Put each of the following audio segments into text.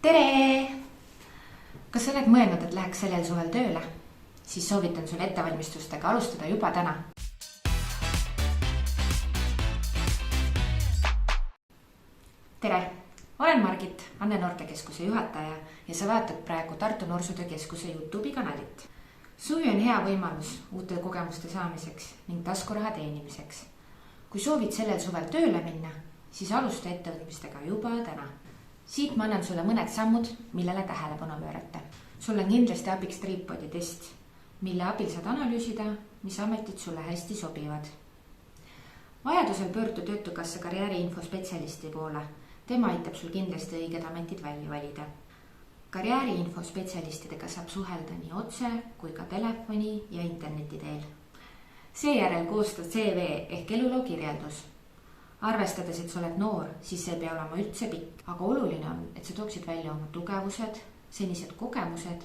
Tere! Kas sa oled mõelnud, et läheks sellel suvel tööle? Siis soovitan sul ettevalmistustega alustada juba täna. Tere! Olen Margit, Anne Noortekeskuse juhataja ja sa vaatad praegu Tartu Noorsootöö Keskuse YouTube'i kanalit. Suvi on hea võimalus uute kogemuste saamiseks ning taskuraha teenimiseks. Kui soovid sellel suvel tööle minna, siis alusta ettevõtmistega juba täna. Siit ma annan sulle mõned sammud, millele tähelepanu pöörata. Sul on kindlasti abiks Tripodi test, mille abil saad analüüsida, mis ametid sulle hästi sobivad. Vajadusel pöördu Töötukassa karjääriinfo spetsialisti poole. Tema aitab sul kindlasti õiged ametid välja valida. Karjääriinfo spetsialistidega saab suhelda nii otse kui ka telefoni ja interneti teel. Seejärel koostad CV ehk eluloo kirjeldus. Arvestades, et sa oled noor, siis see ei pea olema üldse pikk, aga oluline on, et sa tooksid välja oma tugevused, senised kogemused,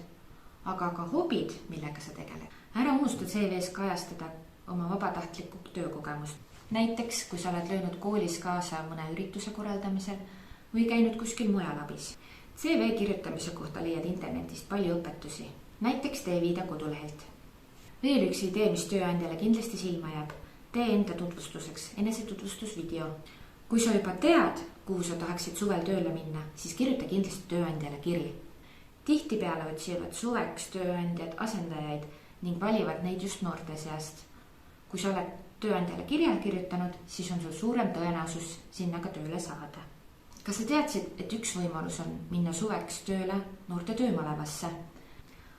aga ka hobid, millega sa tegeled. Ära unusta CV-s kajastada oma vabatahtlikku töökogemust. Näiteks, kui sa oled löönud koolis kaasa mõne ürituse korraldamisel või käinud kuskil mujal abis. CV kirjutamise kohta leiad internetist palju õpetusi, näiteks Teeviida kodulehelt. Veel üks idee, mis tööandjale kindlasti silma jääb. Tee enda tutvustuseks enesetutvustusvideo. Kui sa juba tead, kuhu sa tahaksid suvel tööle minna, siis kirjuta kindlasti tööandjale kiri. Tihtipeale otsivad suveks tööandjad asendajaid ning valivad neid just noorte seast. Kui sa oled tööandjale kirja kirjutanud, siis on sul suurem tõenäosus sinna ka tööle saada. Kas sa teadsid, et üks võimalus on minna suveks tööle noorte töömalevasse?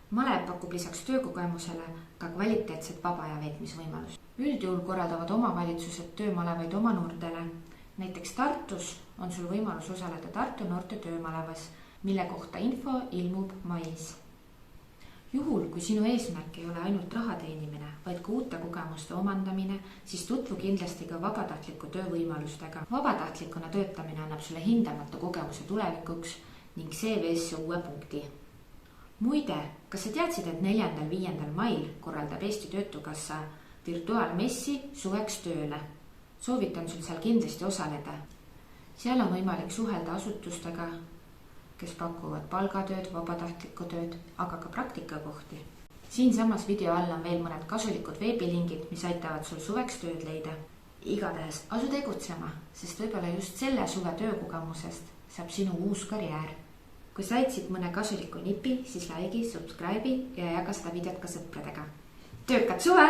Malev pakub lisaks töökogemusele ka kvaliteetset vaba aja veetmisvõimalus. Üldjuhul korraldavad omavalitsused töömalevaid oma noortele. Näiteks Tartus on sul võimalus osaleda Tartu noorte töömalevas, mille kohta info ilmub mais. Juhul, kui sinu eesmärk ei ole ainult raha teenimine, vaid ka uute kogemuste omandamine, siis tutvu kindlasti ka vabatahtliku töövõimalustega. Vabatahtlikuna töötamine annab sulle hindamatu kogemuse tulevikuks ning CV-sse uue punkti. Muide, kas sa teadsid, et 4.–5. mail korraldab Eesti Töötukassa virtuaalmessi suveks tööle? Soovitan sul seal kindlasti osaleda. Seal on võimalik suhelda asutustega, kes pakuvad palgatööd, vabatahtlikku tööd, aga ka praktikakohti. Siinsamas video all on veel mõned kasulikud veebilingid, mis aitavad sul suveks tööd leida. Igatahes asu tegutsema, sest võib-olla just selle suve töökogemusest saab sinu uus karjäär. Kui said mõne kasuliku nipi, siis like'i, subscribe'i ja jaga seda videot ka sõpradega. Töökat suve!